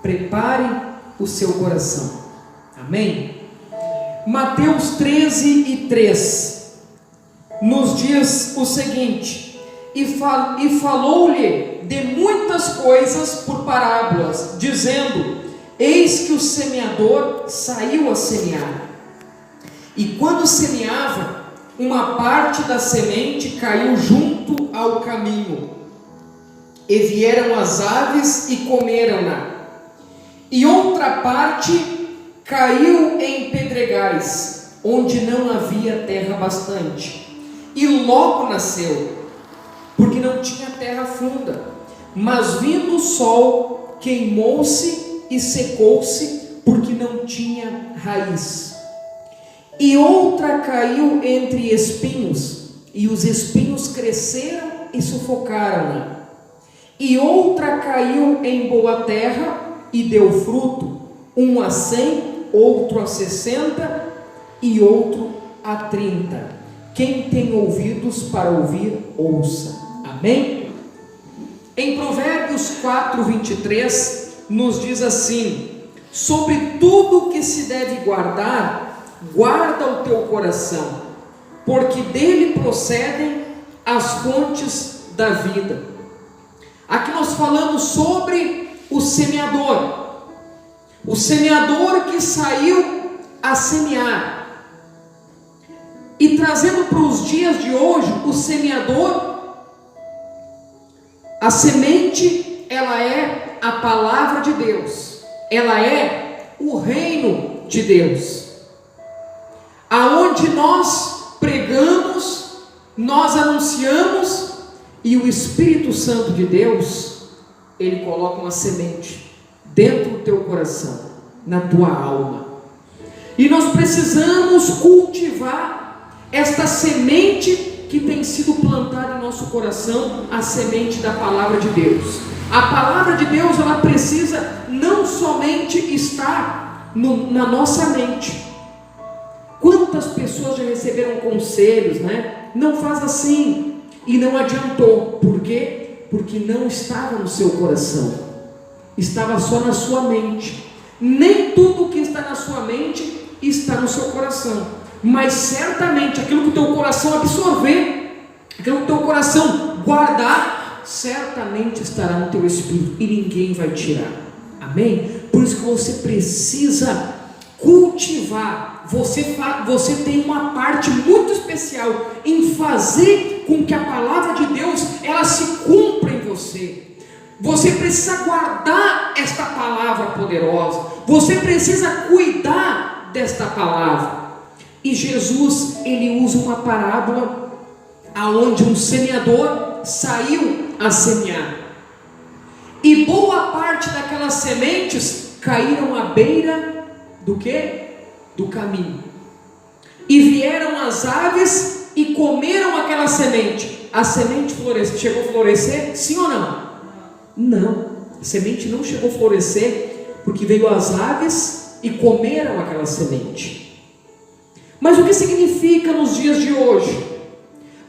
prepare o seu coração. Amém? Mateus 13:3 nos diz o seguinte: e falou-lhe de muitas coisas por parábolas, dizendo: eis que o semeador saiu a semear. E quando semeava, uma parte da semente caiu junto ao caminho, e vieram as aves e comeram-na. E outra parte caiu em pedregais, onde não havia terra bastante, e logo nasceu, porque não tinha terra funda. Mas vindo o sol, queimou-se e secou-se, porque não tinha raiz. E outra caiu entre espinhos, e os espinhos cresceram e sufocaram-na. E outra caiu em boa terra e deu fruto, um a 100, outro a 60 e outro a 30. Quem tem ouvidos para ouvir, ouça. Amém? Em Provérbios 4:23 nos diz assim: sobre tudo que se deve guardar, guarda o teu coração, porque dele procedem as fontes da vida. Aqui nós falamos sobre o semeador que saiu a semear. E trazendo para os dias de hoje, o semeador, a semente, ela é a palavra de Deus, ela é o reino de Deus, aonde nós pregamos, nós anunciamos, e o Espírito Santo de Deus, ele coloca uma semente dentro do teu coração, na tua alma, e nós precisamos cultivar esta semente que tem sido plantada em nosso coração, a semente da palavra de Deus. A palavra de Deus, ela precisa não somente estar na nossa mente. Quantas pessoas já receberam conselhos, né? Não faz assim, e não adiantou. Por quê? Porque não estava no seu coração, estava só na sua mente. Nem tudo que está na sua mente está no seu coração, mas certamente aquilo que o teu coração absorver, aquilo que o teu coração guardar, certamente estará no teu espírito, e ninguém vai tirar. Amém? Por isso que você precisa cultivar. Você tem uma parte muito especial em fazer com que a palavra de Deus, ela se cumpra em você. Você precisa guardar esta palavra poderosa, você precisa cuidar desta palavra. E Jesus, ele usa uma parábola aonde um semeador saiu a semear, e boa parte daquelas sementes caíram à beira do quê? Do caminho, e vieram as aves e comeram aquela semente. A semente chegou a florescer, sim ou não? Não, a semente não chegou a florescer, porque veio as aves e comeram aquela semente. Mas o que significa nos dias de hoje?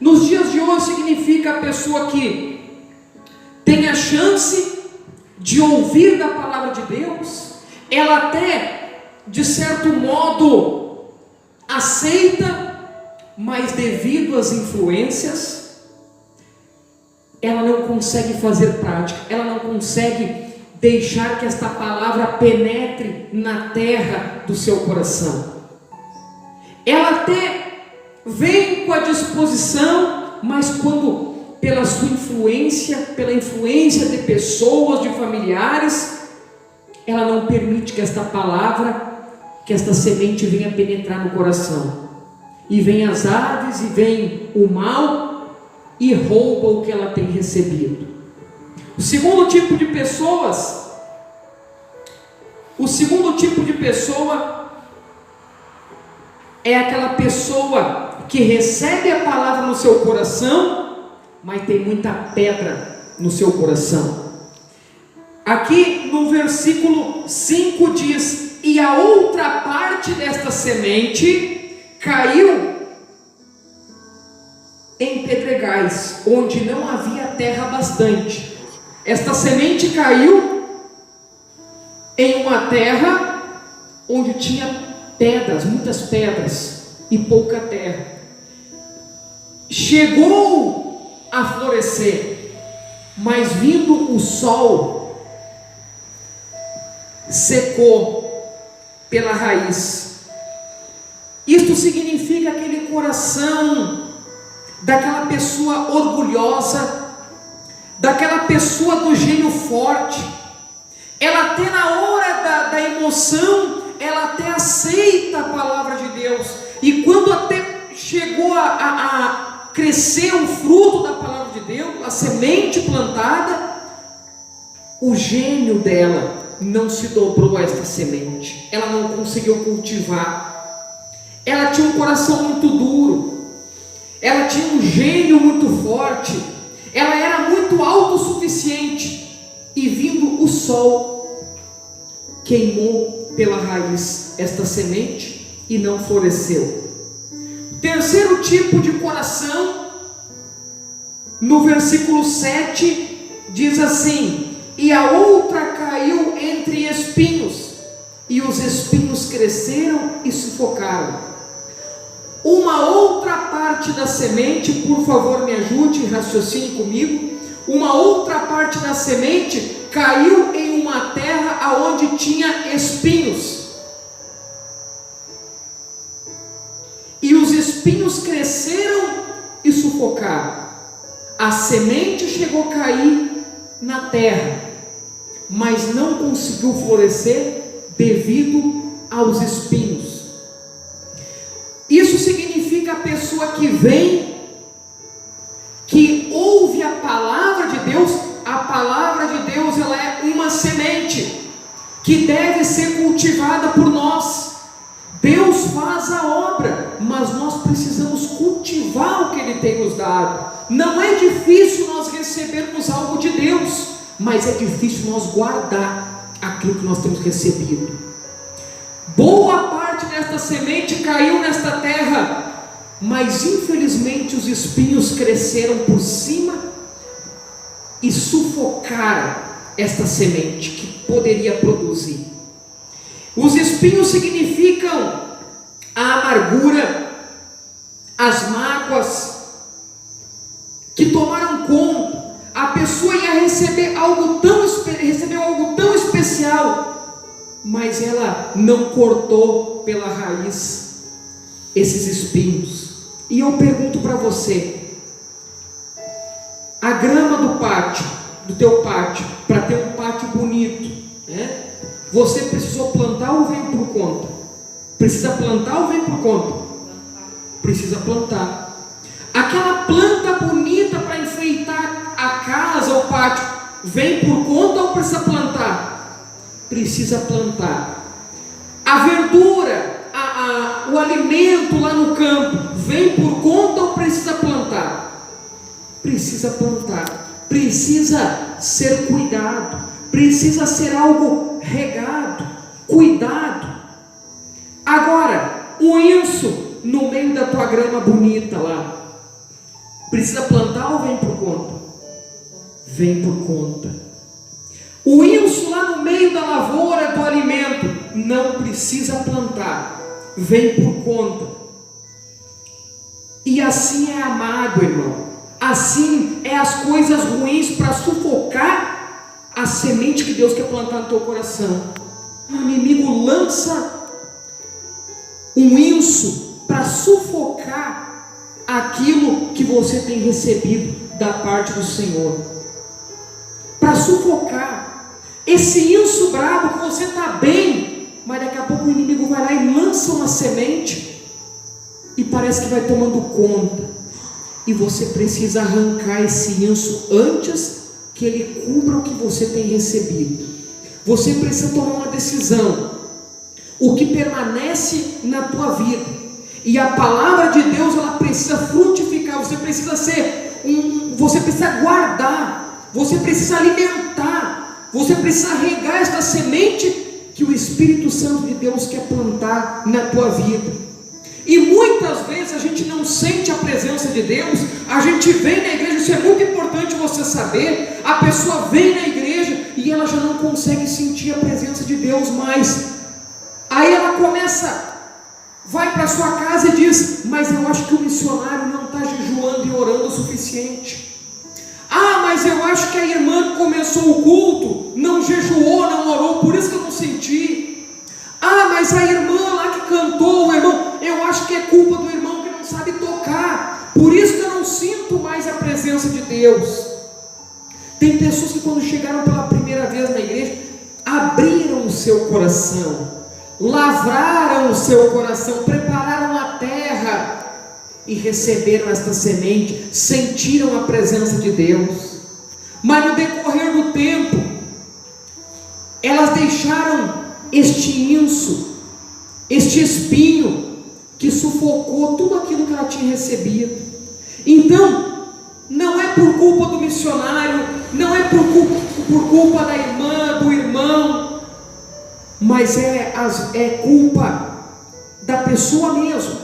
Nos dias de hoje significa a pessoa que tem a chance de ouvir da palavra de Deus, ela até, de certo modo, aceita, mas devido às influências, ela não consegue fazer prática, ela não consegue deixar que esta palavra penetre na terra do seu coração. Ela até vem com a disposição, mas quando, pela sua influência, pela influência de pessoas, de familiares, ela não permite que esta palavra, que esta semente venha penetrar no coração. E vem as aves, e vem o mal, e rouba o que ela tem recebido. O segundo tipo de pessoa é aquela pessoa que recebe a palavra no seu coração, mas tem muita pedra no seu coração. Aqui no versículo 5 diz: e a outra parte desta semente caiu em pedregais, onde não havia terra bastante. Esta semente caiu em uma terra onde tinha pedras, muitas pedras e pouca terra. Chegou a florescer, mas vindo o sol, secou pela raiz. Isto significa aquele coração daquela pessoa orgulhosa, daquela pessoa do gênio forte. Ela até na hora da emoção, ela até aceita a palavra de Deus, e quando até chegou a crescer o fruto da palavra de Deus, a semente plantada, o gênio dela não se dobrou a esta semente, ela não conseguiu cultivar. Ela tinha um coração muito duro, ela tinha um gênio muito forte, ela era muito autossuficiente, e vindo o sol, queimou pela raiz esta semente e não floresceu. Terceiro tipo de coração, no versículo 7, diz assim: e a outra caiu entre espinhos, e os espinhos cresceram e sufocaram. Uma outra parte da semente, por favor me ajude e raciocine comigo. Uma outra parte da semente caiu em uma terra aonde tinha espinhos, e os espinhos cresceram e sufocaram. A semente chegou a cair na terra, mas não conseguiu florescer devido aos espinhos. Isso significa a pessoa que vem, que ouve a palavra de Deus. A palavra de Deus, ela é uma semente que deve ser cultivada por nós. Deus faz a obra, mas nós precisamos cultivar o que Ele tem nos dado. Não é difícil nós recebermos algo de Deus, mas é difícil nós guardar aquilo que nós temos recebido. Boa parte desta semente caiu nesta terra, mas infelizmente os espinhos cresceram por cima e sufocaram esta semente que poderia produzir. Os espinhos significam a amargura, as mágoas que tomaram conta. A pessoa ia receber algo tão especial, mas ela não cortou pela raiz esses espinhos. E eu pergunto para você: a grama do pátio, do teu pátio, para ter um pátio bonito, né? Você precisou plantar ou veio por conta? Precisa plantar ou vem por conta? Precisa plantar. Aquela planta bonita para enfeitar a casa, o pátio, vem por conta ou precisa plantar? Precisa plantar. A verdura, o alimento lá no campo, vem por conta ou precisa plantar? Precisa plantar. Precisa ser cuidado. Precisa ser algo regado, cuidado. Agora, o inso no meio da tua grama bonita lá, precisa plantar ou vem por conta? Vem por conta. O inso lá no meio da lavoura do alimento não precisa plantar, vem por conta. E assim é a mágoa, irmão. Assim é as coisas ruins para sufocar a semente que Deus quer plantar no teu coração. O inimigo lança um inso para sufocar aquilo que você tem recebido da parte do Senhor. Para sufocar esse inso bravo que você está bem, mas daqui a pouco o inimigo vai lá e lança uma semente e parece que vai tomando conta. E você precisa arrancar esse inso antes que ele cubra o que você tem recebido. Você precisa tomar uma decisão. O que permanece na tua vida, e a palavra de Deus, ela precisa frutificar. Você precisa você precisa guardar, você precisa alimentar, você precisa regar esta semente que o Espírito Santo de Deus quer plantar na tua vida. E muitas vezes a gente não sente a presença de Deus. A gente vem na igreja, isso é muito importante você saber. A pessoa vem na igreja e e ela já não consegue sentir a presença de Deus mais. Aí ela vai para sua casa e diz: mas eu acho que o missionário não está jejuando e orando o suficiente. Ah, mas eu acho que a irmã que começou o culto não jejuou, não orou, por isso que eu não senti. Ah, mas a irmã lá que cantou, o irmão, eu acho que é culpa do irmão que não sabe tocar, por isso que eu não sinto mais a presença de Deus. Tem pessoas que quando chegaram pela primeira vez na igreja, abriram o seu coração, lavraram o seu coração, prepararam a terra e receberam esta semente, sentiram a presença de Deus. Mas no decorrer do tempo, elas deixaram este inso, este espinho que sufocou tudo aquilo que ela tinha recebido. Então, não é por culpa do missionário, não é por culpa da irmã, do irmão, mas é culpa da pessoa mesmo,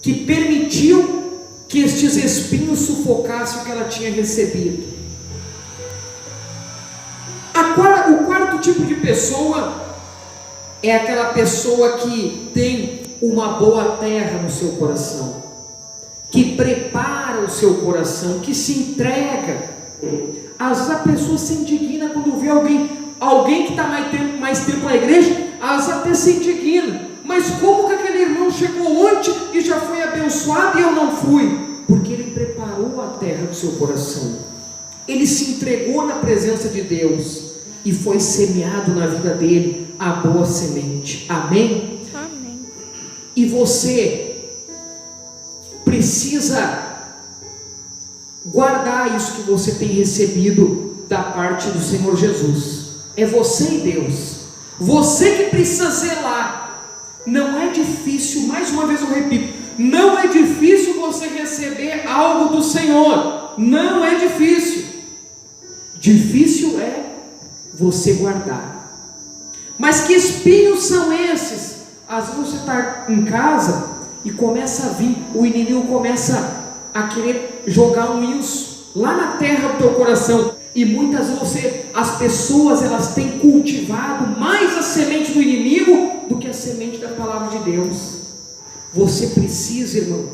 que permitiu que estes espinhos sufocassem o que ela tinha recebido. O quarto tipo de pessoa é aquela pessoa que tem uma boa terra no seu coração, que prepara o seu coração, que se entrega. Às vezes a pessoa se indigna quando vê alguém que está mais tempo na igreja, às vezes até se indigna. Mas como que aquele irmão chegou ontem e já foi abençoado e eu não fui? Porque ele preparou a terra do seu coração, ele se entregou na presença de Deus e foi semeado na vida dele a boa semente. Amém? Amém. E você precisa guardar isso que você tem recebido da parte do Senhor Jesus. É você e Deus, você que precisa zelar. Não é difícil, mais uma vez eu repito, não é difícil você receber algo do Senhor, não é difícil. Difícil é você guardar. Mas que espinhos são esses? Às vezes você está em casa e começa a vir, o inimigo começa a querer jogar um inso lá na terra do teu coração. E muitas vezes as pessoas elas têm cultivado mais a semente do inimigo do que a semente da palavra de Deus. Você precisa, irmão,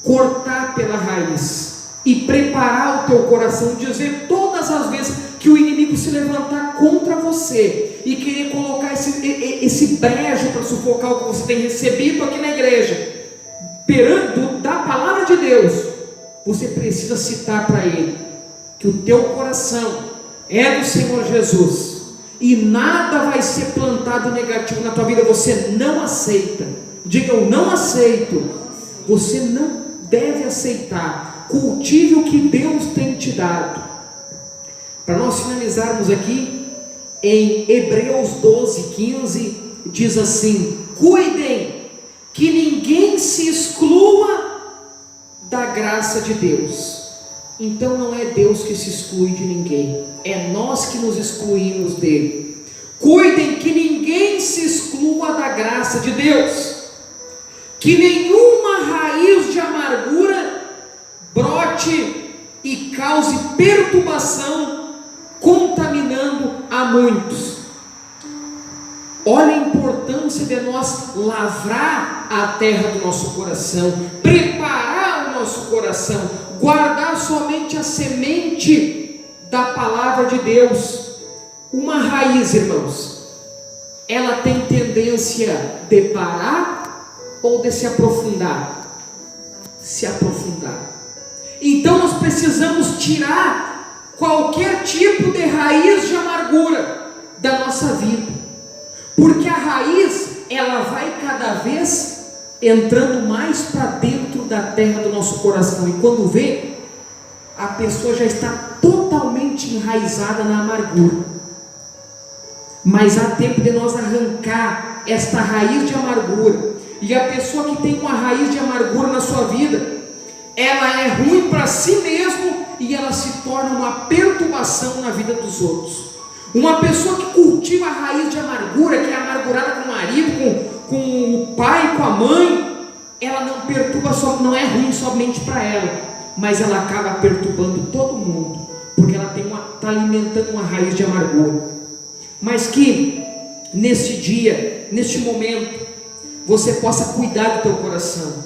cortar pela raiz e preparar o teu coração, dizer todas as vezes que o inimigo se levantar contra você e querer colocar esse brejo para sufocar o que você tem recebido aqui na igreja, perante da palavra de Deus, você precisa citar para ele que o teu coração é do Senhor Jesus e nada vai ser plantado negativo na tua vida. Você não aceita. Diga: eu não aceito. Você não deve aceitar. Cultive o que Deus tem te dado. Para nós finalizarmos aqui, em Hebreus 12:15 diz assim: cuidem que ninguém se exclua da graça de Deus. Então não é Deus que se exclui de ninguém, é nós que nos excluímos dele. Cuidem que ninguém se exclua da graça de Deus, que nenhuma raiz de amargura brote e cause perturbação, contaminando a muitos. Olha a importância de nós lavrar a terra do nosso coração, preparar o nosso coração, guardar somente a semente da palavra de Deus. Uma raiz, irmãos, ela tem tendência de parar ou de se aprofundar? Se aprofundar. Então nós precisamos tirar qualquer tipo de raiz de amargura da nossa vida, porque a raiz ela vai cada vez entrando mais para dentro da terra do nosso coração, e quando vê, a pessoa já está totalmente enraizada na amargura. Mas há tempo de nós arrancar esta raiz de amargura. E a pessoa que tem uma raiz de amargura na sua vida, ela é ruim para si mesmo e ela se torna uma perturbação na vida dos outros. Uma pessoa que cultiva a raiz de amargura, que é amargurada com o marido, com o pai, com a mãe, ela não perturba, não é ruim somente para ela, mas ela acaba perturbando todo mundo, porque ela está está alimentando uma raiz de amargura. Mas que neste dia, neste momento, você possa cuidar do teu coração,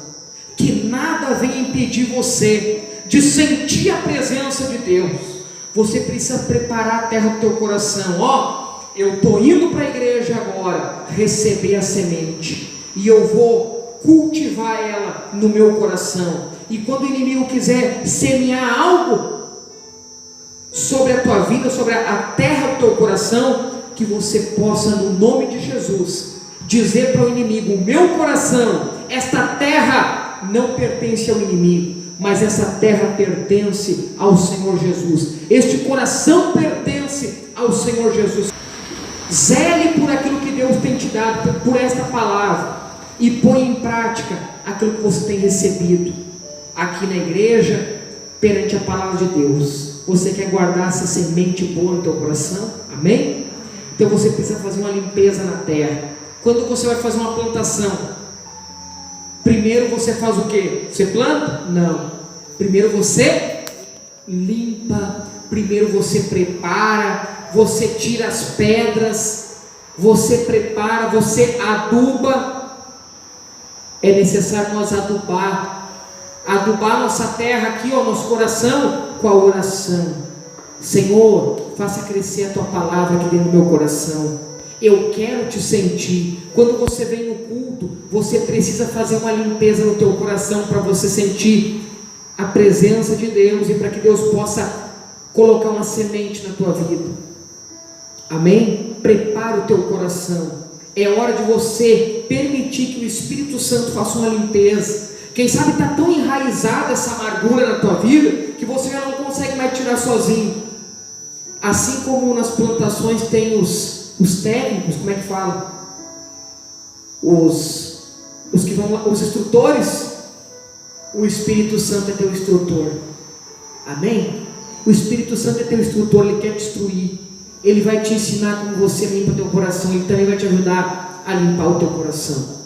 que nada venha impedir você de sentir a presença de Deus. Você precisa preparar a terra do teu coração. Eu estou indo para a igreja agora, receber a semente, e eu vou cultivar ela no meu coração. E quando o inimigo quiser semear algo sobre a tua vida, sobre a terra do teu coração, que você possa, no nome de Jesus, dizer para o inimigo: o meu coração, esta terra não pertence ao inimigo, mas essa terra pertence ao Senhor Jesus, este coração pertence ao Senhor Jesus. Zele por aquilo que Deus tem te dado, por esta palavra, e põe em prática aquilo que você tem recebido aqui na igreja, perante a palavra de Deus. Você quer guardar essa semente boa no teu coração? Amém? Então você precisa fazer uma limpeza na terra. Quando você vai fazer uma plantação, primeiro você faz o quê? Você planta? Não. Primeiro você limpa, primeiro você prepara, você tira as pedras, você prepara, você aduba. É necessário nós adubar nossa terra aqui, nosso coração, com a oração. Senhor, faça crescer a tua palavra aqui dentro do meu coração. Eu quero te sentir. Quando você vem no culto, você precisa fazer uma limpeza no teu coração para você sentir a presença de Deus e para que Deus possa colocar uma semente na tua vida. Amém? Prepara o teu coração. É hora de você permitir que o Espírito Santo faça uma limpeza. Quem sabe está tão enraizada essa amargura na tua vida que você já não consegue mais tirar sozinho. Assim como nas plantações tem os técnicos, como é que fala? Os que vão lá, os instrutores. O Espírito Santo é teu instrutor. Amém? O Espírito Santo é teu instrutor, ele quer te instruir. Ele vai te ensinar como você limpa o teu coração, ele também vai te ajudar a limpar o teu coração.